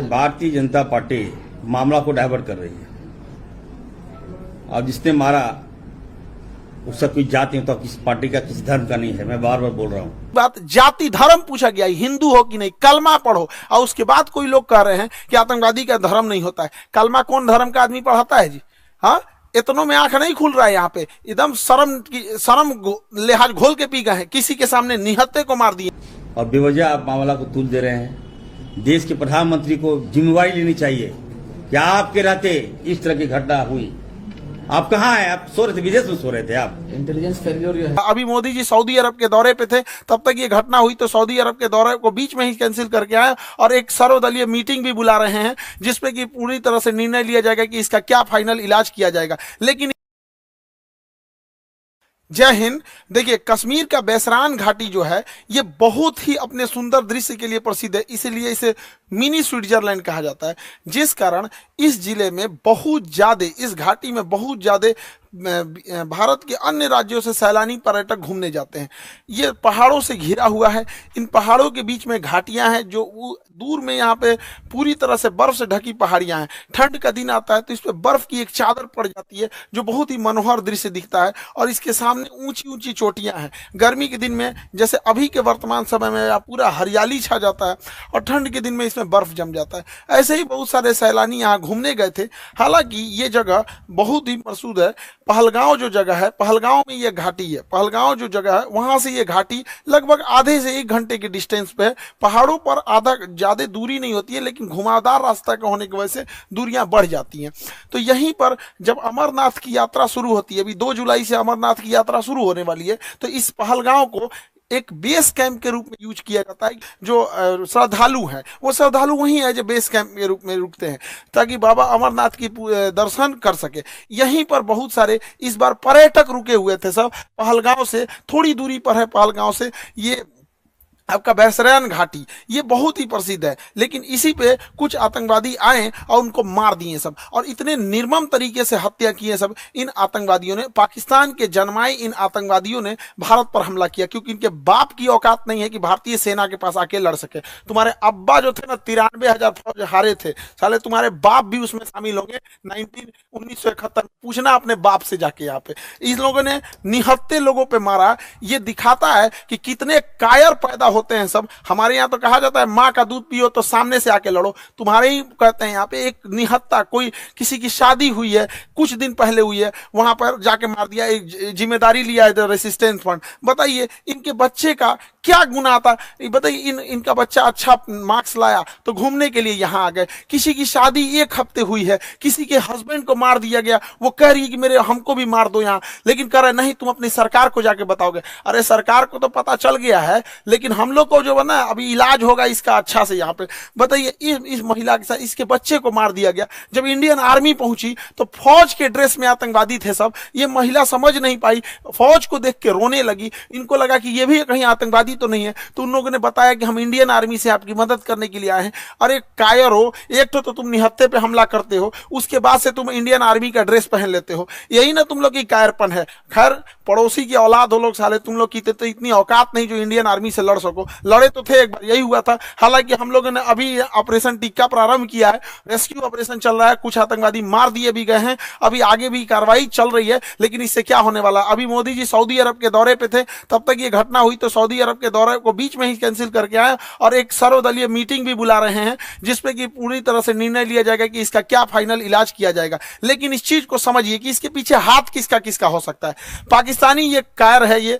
Bharatiya Janata party मामला को divert कर रही है और जिसने मारा उसका कोई जाति तो किस पार्टी का किस धर्म का नहीं है। मैं बार बार बोल रहा हूँ। बात जाति धर्म पूछा गया, हिंदू हो कि नहीं, कलमा पढ़ो। और उसके बाद कोई लोग कह रहे हैं कि आतंकवादी का धर्म नहीं होता है। कलमा कौन धर्म का आदमी पढ़ाता है जी? हाँ, इतनों में आंख नहीं खुल रहा है यहाँ पे। एकदम शर्म लिहाज घोल के पी गए हैं, किसी के सामने निहत्थे को मार दिए और बेवजह आप मामला को तूल दे रहे हैं। देश के प्रधानमंत्री को जिम्मेवारी लेनी चाहिए कि आपके रहते इस तरह की घटना हुई। आप कहाँ हैं? आप सो रहे थे, विदेश में सो रहे थे आप। इंटेलिजेंस फेलियर है। अभी मोदी जी सऊदी अरब के दौरे पे थे, तब तक ये घटना हुई तो सऊदी अरब के दौरे को बीच में ही कैंसिल करके आए और एक सर्वदलीय मीटिंग भी बुला रहे हैं जिसपे कि पूरी तरह से निर्णय लिया जाएगा कि इसका क्या फाइनल इलाज किया जाएगा। लेकिन जय हिंद। देखिए, कश्मीर का बैसरान घाटी जो है ये बहुत ही अपने सुंदर दृश्य के लिए प्रसिद्ध है, इसीलिए इसे मिनी स्विट्जरलैंड कहा जाता है। जिस कारण इस जिले में बहुत ज्यादा, इस घाटी में बहुत ज्यादा भारत के अन्य राज्यों से सैलानी पर्यटक घूमने जाते हैं। ये पहाड़ों से घिरा हुआ है, इन पहाड़ों के बीच में घाटियां हैं जो दूर में यहाँ पे पूरी तरह से बर्फ से ढकी पहाड़ियां हैं। ठंड का दिन आता है तो इस पे बर्फ की एक चादर पड़ जाती है जो बहुत ही मनोहर दृश्य दिखता है और इसके सामने ऊंची ऊंची चोटियां हैं। गर्मी के दिन में जैसे अभी के वर्तमान समय में पूरा हरियाली छा जाता है और ठंड के दिन में इसमें बर्फ जम जाता है। ऐसे ही बहुत सारे सैलानी यहाँ घूमने गए थे। हालांकि ये जगह बहुत ही प्रसिद्ध है। पहलगांव जो जगह है, पहलगांव में ये घाटी है। पहलगांव जो जगह है वहां से ये घाटी लगभग आधे से 1 घंटे के डिस्टेंस पे है। पहाड़ों पर आधा ज्यादा दूरी नहीं होती है, लेकिन घुमावदार रास्ता का होने की वजह से दूरियां बढ़ जाती हैं। तो यहीं पर जब अमरनाथ की यात्रा शुरू होती है, अभी 2 जुलाई से अमरनाथ की यात्रा शुरू होने वाली है, तो इस पहलगांव को एक बेस कैंप के रूप में यूज किया जाता है। जो श्रद्धालु हैं वो श्रद्धालु वही है जो बेस कैंप के रूप में रुकते हैं ताकि बाबा अमरनाथ की दर्शन कर सके। यहीं पर बहुत सारे इस बार पर्यटक रुके हुए थे। सब पहलगांव से थोड़ी दूरी पर है। पहलगांव से ये आपका बैसरान घाटी ये बहुत ही प्रसिद्ध है, लेकिन इसी पे कुछ आतंकवादी आए और उनको मार दिए सब, और इतने निर्मम तरीके से हत्या किए सब। इन आतंकवादियों ने, पाकिस्तान के जन्माए इन आतंकवादियों ने भारत पर हमला किया क्योंकि इनके बाप की औकात नहीं है कि भारतीय सेना के पास आके लड़ सके। तुम्हारे अब्बा जो थे ना 93,000 फौज हारे थे, साले तुम्हारे बाप भी उसमें शामिल होंगे 1971। पूछना अपने बाप से जाके। यहाँ पे इस लोगों ने निहत्थे लोगों पे मारा। ये दिखाता है कि कितने कायर पैदा होते हैं सब। हमारे यहाँ तो कहा जाता है माँ का दूध पियो तो सामने से आके लड़ो। तुम्हारे ही कहते हैं यहाँ पे एक निहत्था, कोई किसी की शादी हुई है, कुछ दिन पहले हुई है, वहां पर जाके मार दिया। एक जिम्मेदारी लिया है रेसिस्टेंस फ्रंट। बताइए इनके बच्चे का क्या गुनाह था? बताइए इनका बच्चा अच्छा मार्क्स लाया तो घूमने के लिए यहाँ आ गए। किसी की शादी 1 हफ्ते हुई है, किसी के हस्बैंड को मार दिया गया, वो कह रही है कि मेरे हमको भी मार दो यहाँ, लेकिन कह रहे नहीं तुम अपनी सरकार को जाके बताओगे। अरे सरकार को तो पता चल गया है, लेकिन हम लोग को जो है ना अभी इलाज होगा इसका अच्छा से। यहाँ पे बताइए इस महिला के साथ इसके बच्चे को मार दिया गया। जब इंडियन आर्मी पहुंची तो फौज के ड्रेस में आतंकवादी थे सब। ये महिला समझ नहीं पाई, फौज को देख के रोने लगी। इनको लगा कि ये भी कहीं आतंकवादी तो नहीं है, तो उन लोगों ने बताया कि हम इंडियन आर्मी से आपकी मदद करने के लिए आए हैं। अरे कायर हो, एक तो तुम निहत्थे पे हमला करते हो, उसके बाद से तुम इंडियन आर्मी का ड्रेस पहन लेते हो। यही ना तुम लोग की कायरपन है। खैर पड़ोसी की औलाद हो लोग साले, तुम लोग की तो इतनी औकात नहीं जो इंडियन आर्मी से लड़ सको। लड़े तो थे एक बार, यही हुआ था। हालांकि हम लोगों ने अभी ऑपरेशन टिक्का प्रारंभ किया है, रेस्क्यू ऑपरेशन चल रहा है। कुछ आतंकवादी मार दिए भी गए हैं, अभी आगे भी कार्रवाई चल रही है। लेकिन इससे क्या होने वाला? अभी मोदी जी सऊदी अरब के दौरे पे थे, तब तक ये घटना हुई तो सऊदी अरब के दौरे को बीच में ही कैंसिल करके आए और एक सर्वदलीय मीटिंग भी बुला रहे हैं जिसपे कि पूरी तरह से निर्णय लिया जाएगा कि इसका क्या फाइनल इलाज किया जाएगा। लेकिन इस चीज को समझिए कि इसके पीछे हाथ किसका किसका हो सकता है। पाकिस्तानी ये कायर है। ये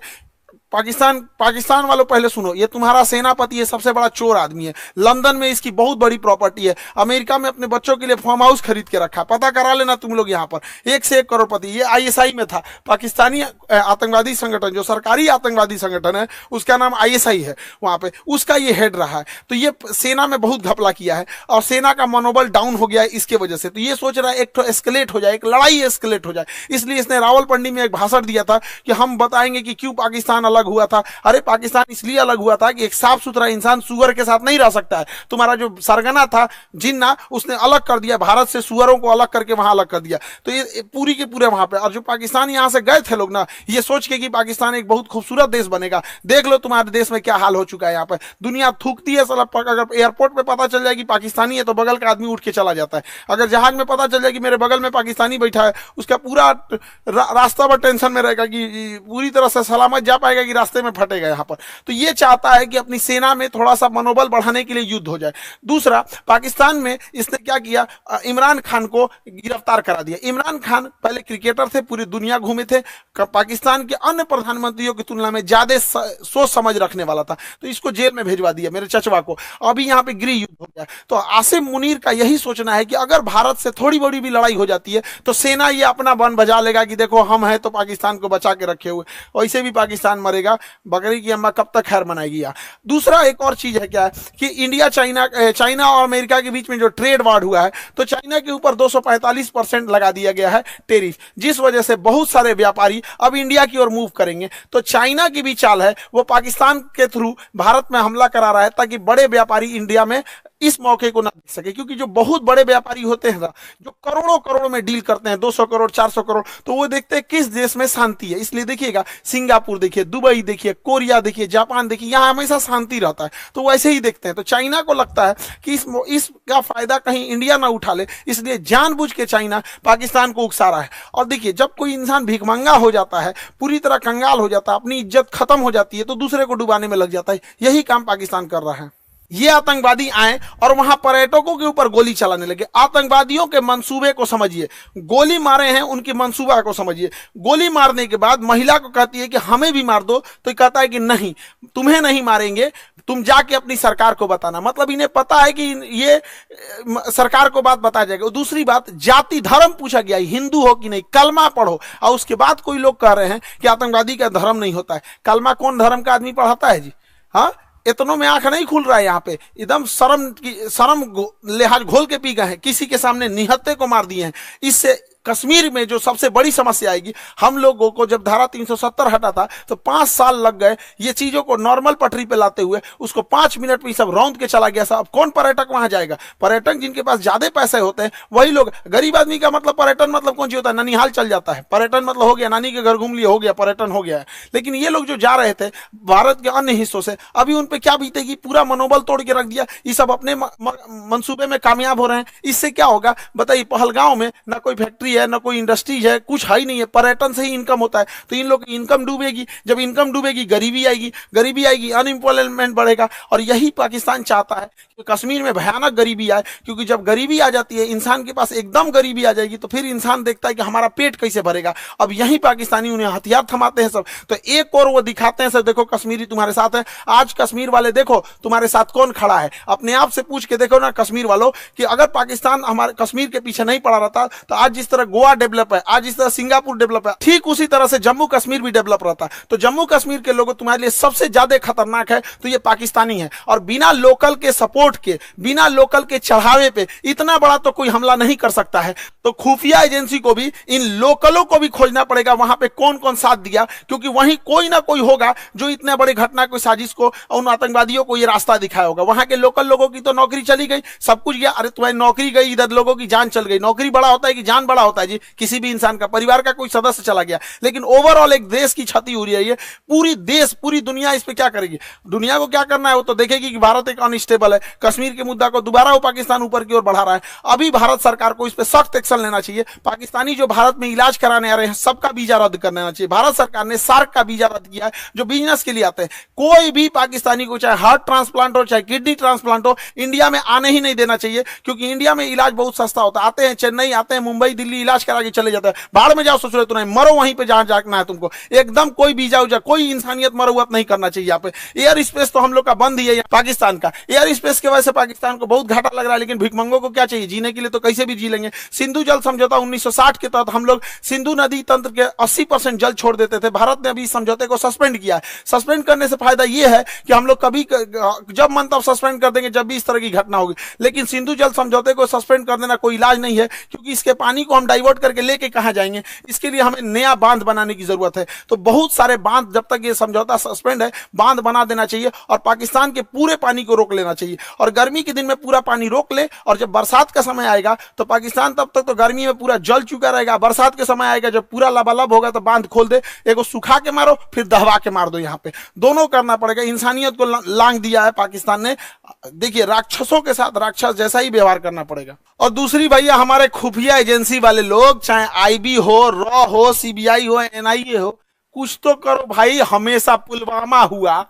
पाकिस्तान वालों पहले सुनो, ये तुम्हारा सेनापति है, सबसे बड़ा चोर आदमी है। लंदन में इसकी बहुत बड़ी प्रॉपर्टी है। अमेरिका में अपने बच्चों के लिए फार्म हाउस खरीद के रखा, पता करा लेना तुम लोग। यहाँ पर 1 से 1 करोड़पति। ये ISI में था, पाकिस्तानी आतंकवादी संगठन, जो सरकारी आतंकवादी संगठन है उसका नाम ISI है, वहां पे उसका ये हेड रहा है। तो ये सेना में बहुत घपला किया है और सेना का मनोबल डाउन हो गया है इसके वजह से। तो ये सोच रहा है एक तो एस्केलेट हो जाए, एक लड़ाई एस्केलेट हो जाए। इसलिए इसने रावलपिंडी में एक भाषण दिया था कि हम बताएंगे कि क्यों पाकिस्तान अलग अलग हुआ था। अरे पाकिस्तान इसलिए अलग हुआ था कि एक साफ सुथरा इंसान सुअर के साथ नहीं रह सकता है। तुम्हारा जो सरगना था जिन्ना, उसने अलग कर दिया भारत से, सुअरों को अलग करके वहां अलग कर दिया। तो ये पूरी के पूरे वहां पे, और जो पाकिस्तान यहां से गए थे लोग ना, ये सोच के कि पाकिस्तान एक बहुत खूबसूरत देश बनेगा, देख लो तुम्हारे देश में क्या हाल हो चुका है। यहाँ पे दुनिया थूकती है साला। अगर एयरपोर्ट पे पता चल जाए कि पाकिस्तानी है तो बगल का आदमी उठ के चला जाता है। अगर जहाज में पता चल जाए कि मेरे बगल में पाकिस्तानी बैठा है, उसका पूरा रास्ता पर टेंशन में रहेगा कि पूरी तरह से सलामत जा पाएगा कि रास्ते में फटेगा यहाँ पर। तो ये चाहता है कि अपनी सेना में थोड़ा सा मनोबल बढ़ाने के लिए युद्ध हो जाए। दूसरा, पाकिस्तान में इसने क्या किया, इमरान खान को गिरफ्तार करा दिया। इमरान खान पहले क्रिकेटर थे, पूरी दुनिया घूमे थे, पाकिस्तान के अन्य प्रधानमंत्रियों की तुलना में ज्यादा सोच समझ रखने वाला था, तो इसको जेल में भेजवा दिया मेरे चचवा को। अभी यहाँ पे गृह युद्ध हो गया। तो आसिम मुनीर का यही सोचना है कि अगर भारत से थोड़ी बड़ी भी लड़ाई हो जाती है तो सेना ये अपना बन बजा लेगा कि देखो हम हैं तो पाकिस्तान को बचा के रखे हुए, वैसे भी पाकिस्तान मरेगा, बकरी की अम्मा कब तक खैर मनाएगी। दूसरा एक और चीज है क्या है कि इंडिया चाइना और अमेरिका के बीच में जो ट्रेड वार हुआ है, तो चाइना के ऊपर 245% लगा दिया गया है टैरिफ, जिस वजह से बहुत सारे व्यापारी अब इंडिया की ओर मूव करेंगे। तो चाइना की भी चाल है, वो पाकिस्तान के थ्रू भारत में हमला करा रहा है ताकि बड़े व्यापारी इंडिया में इस मौके को ना देख सके। क्योंकि जो बहुत बड़े व्यापारी होते हैं ना, जो करोड़ों करोड़ में डील करते हैं, 200 करोड़ 400 करोड़, तो वो देखते हैं किस देश में शांति है। इसलिए देखिएगा सिंगापुर देखिए, दुबई देखिए, कोरिया देखिए, जापान देखिए, यहाँ हमेशा शांति रहता है, तो वैसे ही देखते हैं। तो चाइना को लगता है कि इसका फायदा कहीं इंडिया ना उठा ले, इसलिए जानबूझ के चाइना पाकिस्तान को उकसा रहा है। और देखिए, जब कोई इंसान भिखमंगा हो जाता है, पूरी तरह कंगाल हो जाता है, अपनी इज्जत खत्म हो जाती है, तो दूसरे को डुबाने में लग जाता है। यही काम पाकिस्तान कर रहा है। ये आतंकवादी आए और वहां पर्यटकों के ऊपर गोली चलाने लगे। आतंकवादियों के मंसूबे को समझिए, गोली मारे हैं उनके मंसूबा को समझिए। गोली मारने के बाद महिला को कहती है कि हमें भी मार दो, तो कहता है कि नहीं, तुम्हें नहीं मारेंगे, तुम जाके अपनी सरकार को बताना। मतलब इन्हें पता है कि ये सरकार को बात बताया जाएगा। दूसरी बात, जाति धर्म पूछा गया, हिंदू हो कि नहीं, कलमा पढ़ो। और उसके बाद कोई लोग कह रहे हैं कि आतंकवादी का धर्म नहीं होता है। कलमा कौन धर्म का आदमी पढ़ाता है जी? हाँ, इतनों में आंख नहीं खुल रहा है। यहाँ पे एकदम शर्म लिहाज घोल के पी गए हैं, किसी के सामने निहत्थे को मार दिए हैं। इससे कश्मीर में जो सबसे बड़ी समस्या आएगी, हम लोगों को जब धारा 370 हटा था तो 5 साल लग गए ये चीजों को नॉर्मल पटरी पे लाते हुए, उसको 5 मिनट में सब रौंद के चला गया। साहब कौन पर्यटक वहां जाएगा? पर्यटक जिनके पास ज्यादा पैसे होते हैं वही लोग। गरीब आदमी का मतलब पर्यटन मतलब कौन सी होता है? ननिहाल चल जाता है पर्यटन, मतलब हो गया नानी के घर घूम लिया, हो गया पर्यटन, हो गया है। लेकिन ये लोग जो जा रहे थे भारत के अन्य हिस्सों से, अभी उन पे क्या बीतेगी? पूरा मनोबल तोड़ के रख दिया। ये सब अपने मंसूबे में कामयाब हो रहे हैं। इससे क्या होगा बताइए? पहलगांव में ना कोई फैक्ट्री है, ना कोई इंडस्ट्रीज है, कुछ है ही नहीं है, पर्यटन से ही इनकम होता है। तो इन लोग की इनकम डूबेगी, जब इनकम डूबेगी गरीबी आएगी, अनएम्प्लॉयमेंट बढ़ेगा। और यही पाकिस्तान चाहता है कि कश्मीर में भयानक गरीबी आए, क्योंकि जब गरीबी आ जाती है, इंसान के पास एकदम गरीबी आ जाएगी, तो फिर इंसान देखता है कि हमारा पेट कैसे भरेगा। अब यही पाकिस्तानी उन्हें हथियार थमाते हैं सब। तो एक और वो दिखाते हैं सर, देखो कश्मीरी तुम्हारे साथ है। आज कश्मीर वाले देखो तुम्हारे साथ कौन खड़ा है, अपने आप से पूछ के देखो ना कश्मीर वालों, कि अगर पाकिस्तान हमारे कश्मीर के पीछे नहीं पड़ा रहता तो आज जिस तरह गोवा डेवलप है, आज जिस तरह सिंगापुर डेवलप है, ठीक उसी तरह से जम्मू कश्मीर भी डेवलप रहता। तो जम्मू कश्मीर के लोगों तुम्हारे लिए सबसे ज्यादा खतरनाक है तो ये पाकिस्तानी है। और बिना लोकल के सपोर्ट के, बिना लोकल के चढ़ावे पे इतना बड़ा तो कोई हमला नहीं कर सकता है। तो खुफिया एजेंसी को भी इन लोकलों को भी खोजना पड़ेगा, वहां पे कौन कौन साथ दिया, क्योंकि वहीं कोई ना कोई होगा जो इतने बड़े घटना को, साजिश को, उन आतंकवादियों को ये रास्ता दिखाया होगा। वहां के लोकल लोगों की तो नौकरी चली गई, सब कुछ गया। अरे तुम्हारी नौकरी गई, इधर लोगों की जान चल गई। नौकरी बड़ा होता है कि जान बड़ा होता है जी? किसी भी इंसान का, परिवार का कोई सदस्य चला गया, लेकिन ओवरऑल एक देश की क्षति हो रही है। पूरी दुनिया इस पे क्या करेगी? दुनिया को क्या करना है वो तो देखेगी कि भारत एक अनस्टेबल है। कश्मीर के मुद्दा को दोबारा वो पाकिस्तान ऊपर की ओर बढ़ा रहा है। अभी भारत सरकार को इस पे सख्त एक्शन लेना चाहिए। पाकिस्तानी जो भारत में इलाज कराने आ रहे हैं सबका वीजा रद्द कर देना चाहिए। भारत सरकार ने सार्क का वीजा रद्द किया है, जो बिजनेस के लिए आते हैं। कोई भी पाकिस्तानी को चाहे हार्ट ट्रांसप्लांट हो, चाहे किडनी ट्रांसप्लांट हो, इंडिया में आने ही नहीं देना चाहिए, क्योंकि इंडिया में इलाज बहुत सस्ता होता है। आते हैं चेन्नई, आते हैं मुंबई, दिल्ली, इलाज करा के चले जाते हैं। बाहर में जाओ, सोच रहे तो नहीं, मरो वहीं पे जहां जाना है तुमको। एकदम कोई वीजा उजा, कोई इंसानियत मरौवत नहीं करना चाहिए यहाँ पे। एयर स्पेस तो हम लोग का बंद ही है पाकिस्तान का। एयर स्पेस की वजह से पाकिस्तान को बहुत घाटा लग रहा है, लेकिन भिखमंगों को क्या चाहिए? जीने के लिए तो कैसे भी जी लेंगे। सिंधु जल समझौता 1960 के तहत हम लोग सिंधु नदी तंत्र के 80% जल छोड़ देते थे। भारत ने अभी इस समझौते को सस्पेंड किया है। सस्पेंड करने से फायदा यह है कि हम लोग कभी जब मन तब सस्पेंड कर देंगे जब भी इस तरह की घटना होगी। लेकिन सिंधु जल समझौते को सस्पेंड कर देना कोई इलाज नहीं है, क्योंकि इसके पानी को हम हम डाइवर्ट करके लेके कहां जाएंगे? इसके लिए हमें नया बांध बनाने की जरूरत है। तो बहुत सारे बांध, जब तक ये समझौता सस्पेंड है, बांध बना देना चाहिए और पाकिस्तान के पूरे पानी को रोक लेना चाहिए। और गर्मी के दिन में पूरा पानी रोक ले, और जब बरसात का समय आएगा तो पाकिस्तान तब तक तो गर्मी में पूरा जल चुका रहेगा। बरसात के समय आएगा जब पूरा लबालब होगा तो बांध खोल दे, एगो सुखा के मारो फिर दहवा के मार दो। यहाँ पे दोनों करना पड़ेगा। इंसानियत को लांग दिया है पाकिस्तान ने। देखिए, राक्षसों के साथ राक्षस जैसा ही व्यवहार करना पड़ेगा। और दूसरी भैया, हमारे खुफिया एजेंसी वाले लोग, चाहे आईबी हो, रॉ हो, सीबीआई हो, एनआईए हो, कुछ तो करो भाई। हमेशा पुलवामा हुआ,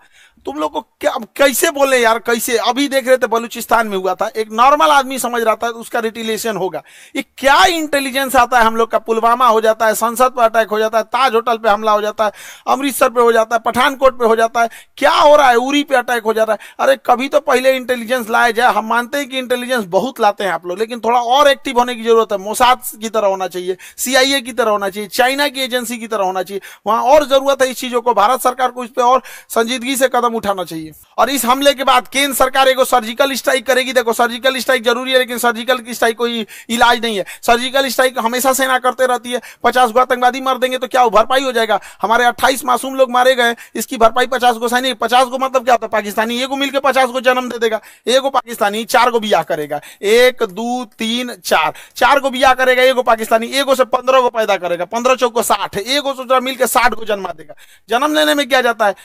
तुम लोग को क्या, कैसे बोले यार, कैसे? अभी देख रहे थे बलूचिस्तान में हुआ था, एक नॉर्मल आदमी समझ रहा था उसका रिटिलेशन होगा। ये क्या इंटेलिजेंस आता है हम लोग का? पुलवामा हो जाता है, संसद पर अटैक हो जाता है, ताज होटल पे हमला हो जाता है, अमृतसर पे हो जाता है, पठानकोट पे हो जाता है, क्या हो रहा है? उरी पे अटैक हो जाता है। अरे कभी तो पहले इंटेलिजेंस लाया जाए। हम मानते हैं कि इंटेलिजेंस बहुत लाते हैं आप लोग, लेकिन थोड़ा और एक्टिव होने की जरूरत है। मोसाद की तरह होना चाहिए, CIA की तरह होना चाहिए, चाइना की एजेंसी की तरह होना चाहिए। वहां और जरूरत है इस चीजों को। भारत सरकार को इस पर और संजीदगी से कदम उठाना चाहिए। और इस हमले के बाद केंद्र सरकार एगो सर्जिकल स्ट्राइक करेगी। देखो, सर्जिकल स्ट्राइक जरूरी है, लेकिन सर्जिकल की स्ट्राइक कोई इलाज नहीं है। सर्जिकल स्ट्राइक हमेशा सेना करते रहती है। 50 गो आतंकवादी मार देंगे तो क्या वो भरपाई हो जाएगा? हमारे 28 मासूम लोग मारे गए, इसकी भरपाई 50 गो सैनिक। 50 गो मतलब क्या होता है? पाकिस्तानी एगो मिलकर 50 गो जन्म दे देगा। एगो पाकिस्तानी 4 गो बियाह करेगा, 1 2 3 4, 4 गो बियाह करेगा एगो पाकिस्तानी। एगो से 15 गो पैदा करेगा, 15 चौको 60, एगो से मिलकर 60 गो जन्मा देगा। जन्म लेने में क्या जाता है?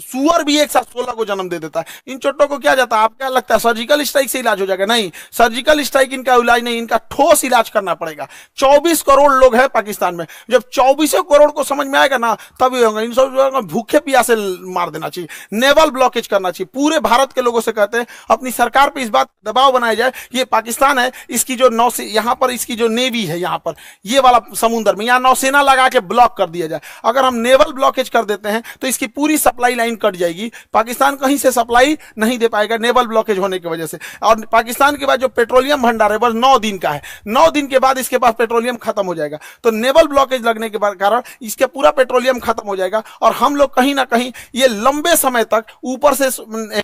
सुअर भी एक साथ 16 को जन्म दे देता है। इन चोटों को क्या जाता है? आपको क्या लगता है सर्जिकल स्ट्राइक से इलाज हो जाएगा? नहीं, सर्जिकल स्ट्राइक इनका इलाज नहीं, इनका ठोस इलाज करना पड़ेगा। 24 करोड़ लोग हैं पाकिस्तान में। जब 24 करोड़ को समझ में आएगा ना, तब ये होगा। इन सब भूखे प्यासे मार देना चाहिए, नेवल ब्लॉकेज करना चाहिए। पूरे भारत के लोगों से कहते हैं अपनी सरकार पर इस बात दबाव बनाया जाए। ये पाकिस्तान है, इसकी जो यहाँ पर इसकी जो नेवी है, यहाँ पर ये वाला समुद्र में, यहाँ नौसेना लगा के ब्लॉक कर दिया जाए। अगर हम नेवल ब्लॉकेज कर देते हैं तो इसकी पूरी सप्लाई लाइन कट जाएगी। पाकिस्तान कहीं से सप्लाई नहीं दे पाएगा नेवल ब्लॉकेज होने की वजह से। और पाकिस्तान के बाद जो पेट्रोलियम भंडार है बस 9 दिन का है। 9 दिन के बाद इसके पास पेट्रोलियम खत्म हो जाएगा। तो नेवल ब्लॉकेज लगने के कारण इसका पूरा पेट्रोलियम खत्म हो जाएगा और हम लोग कहीं ना कहीं ये लंबे समय तक ऊपर से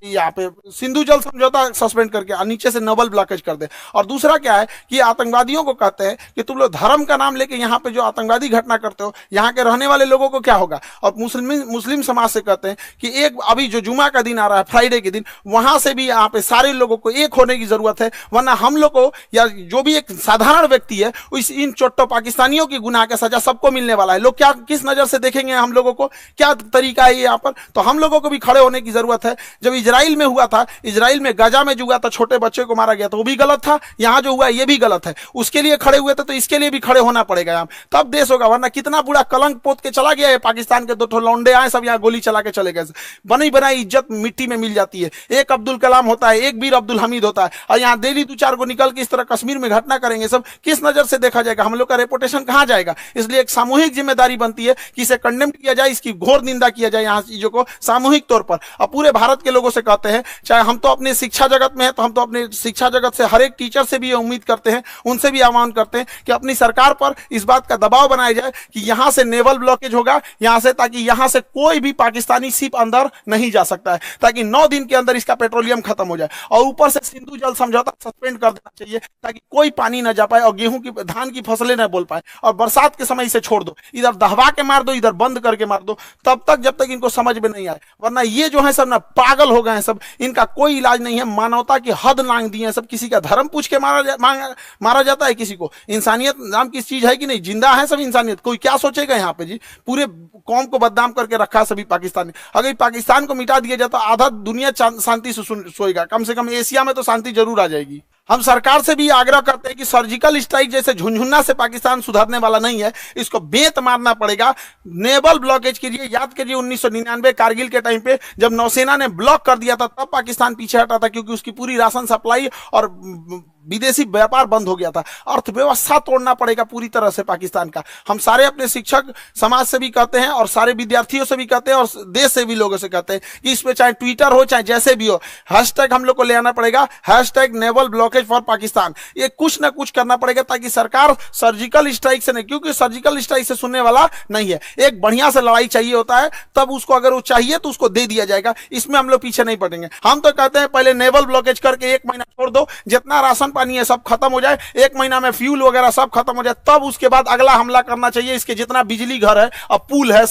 यहाँ पे सिंधु जल समझौता सस्पेंड करके नीचे से नेवल ब्लॉकेज कर दे। और दूसरा क्या है कि आतंकवादियों को कहते हैं कि तुम लोग धर्म का नाम लेके यहाँ पे जो आतंकवादी घटना करते हो, यहाँ के रहने वाले लोगों को क्या होगा? और मुस्लिम समाज से कहते हैं कि एक अभी जो जुमा का दिन आ रहा है, फ्राइडे के दिन, वहां से भी यहाँ पे सारे लोगों को एक होने की जरूरत है। वरना हम लोग को या जो भी एक साधारण व्यक्ति है, इन चोट्टो पाकिस्तानियों की गुनाह का सजा सबको मिलने वाला है। लोग क्या किस नजर से देखेंगे हम लोगों को? क्या तरीका है यहाँ पर? तो हम लोगों को भी खड़े होने की जरूरत है। जब इजराइल में हुआ था, इजराइल में गाजा में जो हुआ था, छोटे बच्चे को मारा गया था, वो भी गलत था। यहाँ जो हुआ ये भी गलत है। उसके लिए खड़े हुए थे तो इसके लिए भी खड़े होना पड़ेगा यहाँ, तब देश होगा। वरना कितना बुरा कलंक पोत के चला गया है पाकिस्तान के। 2 लौंडे आए, सब यहाँ गोली चला के चले गए। बनी बनाई इज्जत मिट्टी में मिल जाती है। एक अब्दुल कलाम होता है, एक वीर अब्दुल हमीद होता है, और यहाँ डेली 2-4 को निकल के इस तरह कश्मीर में घटना करेंगे। सब किस नजर से देखा जाएगा? हम लोग का रेपुटेशन कहाँ जाएगा? इसलिए एक सामूहिक जिम्मेदारी बनती है कि इसे कंडेम किया जाए, इसकी घोर निंदा किया जाए यहाँ चीजों को सामूहिक तौर पर। और पूरे भारत के लोगों से कहते हैं, चाहे हम तो अपने शिक्षा जगत में है, तो हम तो अपने शिक्षा जगत से हर एक टीचर से भी उम्मीद करते हैं, उनसे भी आह्वान करते हैं कि अपनी सरकार पर इस बात का दबाव बनाया जाए कि यहां से नेवल ब्लॉकेज होगा यहां से, ताकि यहां से कोई भी पाकिस्तानी शिप अंदर नहीं जा सकता है, ताकि 9 दिन के अंदर इसका पेट्रोलियम खत्म हो जाए। और ऊपर से सिंधु जल समझौता सस्पेंड कर देना चाहिए, ताकि कोई पानी न जा पाए और गेहूं की धान की फसलें न बोल पाए। और बरसात के समय इसे छोड़ दो, इधर दहवा के मार दो, इधर बंद करके मार दो, तब तक जब तक इनको समझ में नहीं आए। वरना ये जो है सब ना पागल हो गए हैं सब, इनका कोई इलाज नहीं है। मानवता की हद लांग दी है सब। किसी का धर्म पूछ के मारा जाता है किसी को। इंसानियत नाम की चीज है कि नहीं? जिंदा है सब इंसानियत। कोई क्या सोचेगा यहाँ पे जी? पूरे कौम को बदनाम करके रखा सभी पाकिस्तानी। अगर पाकिस्तान को मिटा दिया जाए तो आधा दुनिया शांति से सोएगा। कम से कम एशिया में तो शांति जरूर आ जाएगी। हम सरकार से भी आग्रह करते हैं कि सर्जिकल स्ट्राइक जैसे झुनझुना से पाकिस्तान सुधरने वाला नहीं है, इसको बेत मारना पड़ेगा। नेवल ब्लॉकेज कीजिए। याद कीजिए 1999 कारगिल के टाइम पे जब नौसेना ने ब्लॉक कर दिया था, तब पाकिस्तान पीछे हटा था, क्योंकि उसकी पूरी राशन सप्लाई और विदेशी व्यापार बंद हो गया था। अर्थव्यवस्था तोड़ना पड़ेगा पूरी तरह से पाकिस्तान का। हम सारे अपने शिक्षक समाज से भी कहते हैं और सारे विद्यार्थियों से भी कहते हैं और देश से भी लोगों से कहते हैं कि इस पे चाहे ट्विटर हो चाहे जैसे भी हो, हैशटैग हम लोग को ले आना पड़ेगा। Hashtag naval blockage blockage for Pakistan, ये कुछ ना कुछ करना पड़ेगा ताकि सरकार सर्जिकल स्ट्राइक से नहीं, क्योंकि सर्जिकल स्ट्राइक से सुनने वाला नहीं है, एक बढ़िया से लड़ाई चाहिए होता है, तब उसको अगर वो चाहिए तो उसको दे दिया जाएगा। इसमें हम लोग पीछे नहीं पड़ेंगे। हम तो कहते हैं पहले नेवल ब्लॉकेज करके 1 महीना छोड़ दो, जितना राशन पानी है सब खत्म हो जाए, 1 महीना में फ्यूल वगैरह सब खत्म हो जाए, तब उसके बाद अगला हमला करना चाहिए। इसके जितना बिजली घर है, अब पुल है,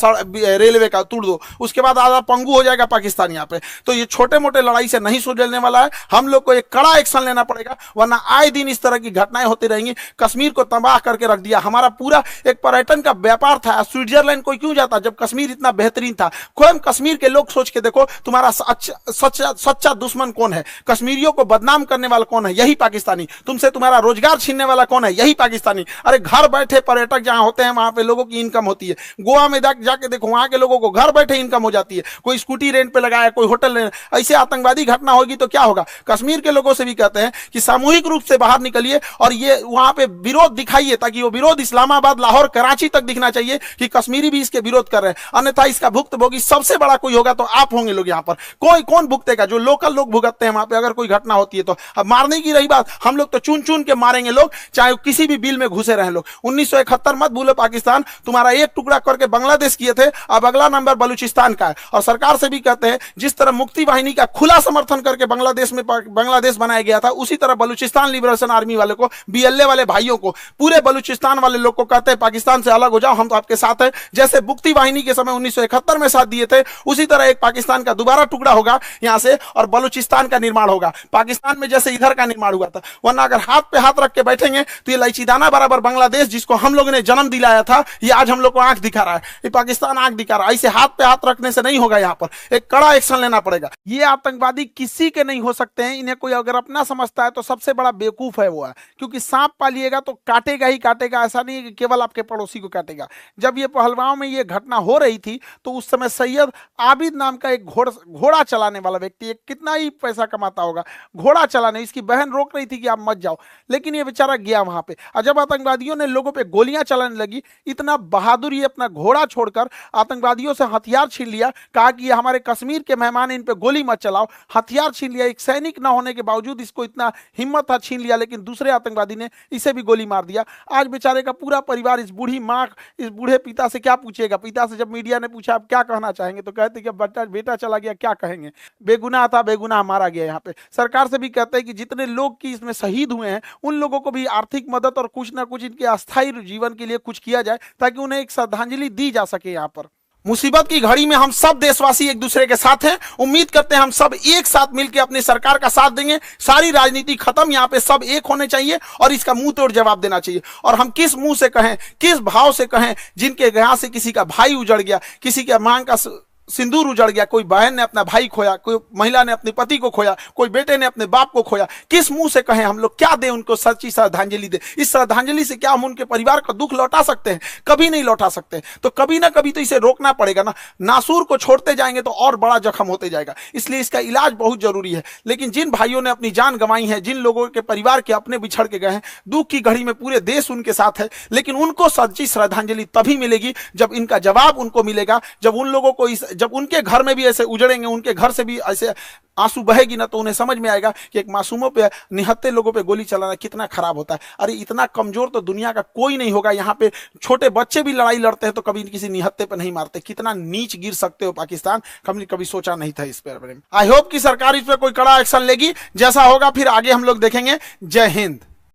रेलवे का तोड़ दो, उसके बाद आधा पंगु हो जाएगा पाकिस्तान यहाँ पे। तो ये छोटे मोटे लड़ाई से नहीं सुलझने वाला है, हम लोग को एक कड़ा एक्शन लेना पड़ेगा, वरना आए दिन इस तरह की घटनाएं होती रहेंगी। कश्मीर को तबाह करके रख दिया। हमारा पूरा एक पर्यटन का व्यापार था, स्विट्जरलैंड कोई क्यों जाता जब कश्मीर इतना बेहतरीन था। खुद कश्मीर के लोग सोच के देखो, तुम्हारा सच्चा दुश्मन कौन है, कश्मीरियों को बदनाम करने वाला कौन है, यही पाकिस्तानी। तुमसे तुम्हारा रोजगार छीनने वाला कौन है, यही पाकिस्तानी। अरे घर बैठे पर्यटक जहां होते हैं वहां पे लोगों की इनकम होती है। गोवा में जाके देखो, वहां के लोगों को घर बैठे इनकम हो जाती है, कोई स्कूटी रेंट पे लगाया, कोई होटल रेंट। ऐसे आतंकवादी घटना होगी तो क्या होगा। कश्मीर के लोगों से भी कहते हैं कि सामूहिक रूप से बाहर निकलिए और ये वहां पे विरोध दिखाइए, ताकि वो विरोध इस्लामाबाद, लाहौर, कराची तक दिखना चाहिए कि कश्मीरी भी इसके विरोध कर रहे हैं। अन्यथा इसका भुक्तभोगी सबसे बड़ा कोई होगा तो आप होंगे लोग। यहाँ पर कोई कौन भुगतेगा, जो लोकल लोग भुगतते हैं वहां पे अगर कोई घटना होती है तो। अब मारने की रही बात, हम लोग तो चुन चुन के मारेंगे लोग, चाहे किसी भी बिल में घुसे रहे लोग। 1971 मत भूलो, पाकिस्तान तुम्हारा एक टुकड़ा करके बांग्लादेश किए थे, अब अगला नंबर बलूचिस्तान का है। और सरकार से भी कहते हैं, जिस तरह मुक्ति वाहिनी का खुला समर्थन करके बांग्लादेश बनाया गया था, उसी तरह बलूचिस्तान लिबरेशन आर्मी वाले को, बीएलए वाले भाइयों को, पूरे बलूचिस्तान वाले लोग को कहते हैं पाकिस्तान से अलग हो जाओ, हम तो आपके साथ हैं। जैसे मुक्ति वाहिनी के समय 1971 में साथ दिए थे, उसी तरह एक पाकिस्तान का दोबारा टुकड़ा होगा यहां से और बलूचिस्तान का निर्माण होगा, पाकिस्तान में जैसे इधर का निर्माण हुआ था। वरना अगर हाथ पे हाथ रख के बैठेंगे तो ये इलायचीदाना बराबर बांग्लादेश, जिसको हम लोगों ने जन्म दिलाया था, ये आज हम लोग को आंख दिखा रहा है, ये पाकिस्तान आंख दिखा रहा है। ऐसे हाथ पे हाथ रखने से नहीं होगा, यहाँ पर एक कड़ा एक्शन लेना पड़ेगा। ये आतंकवादी किसी के नहीं हो सकते हैं, इन्हें कोई अगर अपना समझता है तो सबसे बड़ा बेवकूफ है वो है, क्योंकि सांप पालिएगा तो काटेगा ही काटेगा, ऐसा नहीं है कि केवल आपके पड़ोसी को काटेगा। जब ये पहलगांव में ये घटना हो रही थी तो उस समय सैयद आबिद नाम का एक घोड़ा चलाने वाला व्यक्ति, कितना ही पैसा कमाता होगा, घोड़ा चलाने, इसकी बहन रोक रही थी कि आप मत जाओ, लेकिन ये बेचारा गया वहां पे। और जब आतंकवादियों ने लोगों पे गोलियां चलाने लगी, इतना बहादुर ये अपना घोड़ा छोड़कर आतंकवादियों से हथियार छीन लिया, कहा कि ये हमारे कश्मीर के मेहमान, इन पे गोली मत चलाओ, हथियार छीन लिया। एक सैनिक ना होने के बावजूद इसको इतना हिम्मत था, छीन लिया, लेकिन दूसरे आतंकवादी ने इसे भी गोली मार दिया। आज बेचारे का पूरा परिवार, इस बूढ़ी माँ, इस बूढ़े पिता से क्या पूछेगा। पिता से जब मीडिया ने पूछा आप क्या कहना चाहेंगे, तो कहते कि बेटा चला गया, क्या कहेंगे, बेगुनाह था, बेगुनाह मारा गया। यहाँ पे सरकार से भी कहते हैं कि जितने लोग की इसमें शहीद हुए हैं उन लोगों को भी आर्थिक मदद और कुछ ना कुछ इनके अस्थायी जीवन के लिए कुछ किया जाए, ताकि उन्हें एक श्रद्धांजलि दी जा सके। यहाँ पर मुसीबत की घड़ी में हम सब देशवासी एक दूसरे के साथ हैं। उम्मीद करते हैं हम सब एक साथ मिलकर अपनी सरकार का साथ देंगे। सारी राजनीति खत्म, यहाँ पे सब एक होने चाहिए और इसका मुंह तोड़ जवाब देना चाहिए। और हम किस मुंह से कहें, किस भाव से कहें, जिनके यहाँ से किसी का भाई उजड़ गया, किसी के मांग का सिंदूर उजड़ गया, कोई बहन ने अपना भाई खोया, कोई महिला ने अपने पति को खोया, कोई बेटे ने अपने बाप को खोया, किस मुंह से कहें हम लोग, क्या दें उनको सच्ची श्रद्धांजलि दे। इस श्रद्धांजलि से क्या हम उनके परिवार का दुख लौटा सकते हैं? कभी नहीं लौटा सकते। तो कभी ना कभी तो इसे रोकना पड़ेगा ना। नासूर को छोड़ते जाएंगे तो और बड़ा जख्म होते जाएगा, इसलिए इसका इलाज बहुत जरूरी है। लेकिन जिन भाइयों ने अपनी जान गंवाई है, जिन लोगों के परिवार के अपने बिछड़ के गए हैं, दुख की घड़ी में पूरे देश उनके साथ है, लेकिन उनको सच्ची श्रद्धांजलि तभी मिलेगी जब इनका जवाब उनको मिलेगा, जब उन लोगों को जब उनके घर में भी ऐसे उजड़ेंगे, उनके घर से भी ऐसे आंसू बहेगी ना, तो उन्हें समझ में आएगा कि एक मासूमों पे, निहत्ते लोगों पे गोली चलाना कितना खराब होता है। अरे इतना कमजोर तो दुनिया का कोई नहीं होगा। यहाँ पे छोटे बच्चे भी लड़ाई लड़ते हैं तो कभी किसी निहत्ते पे नहीं मारते। कितना नीच गिर सकते हो पाकिस्तान, कभी सोचा नहीं था इस पर। आई होप कि सरकार इस पर कोई कड़ा एक्शन लेगी। जैसा होगा फिर आगे हम लोग देखेंगे। जय हिंद।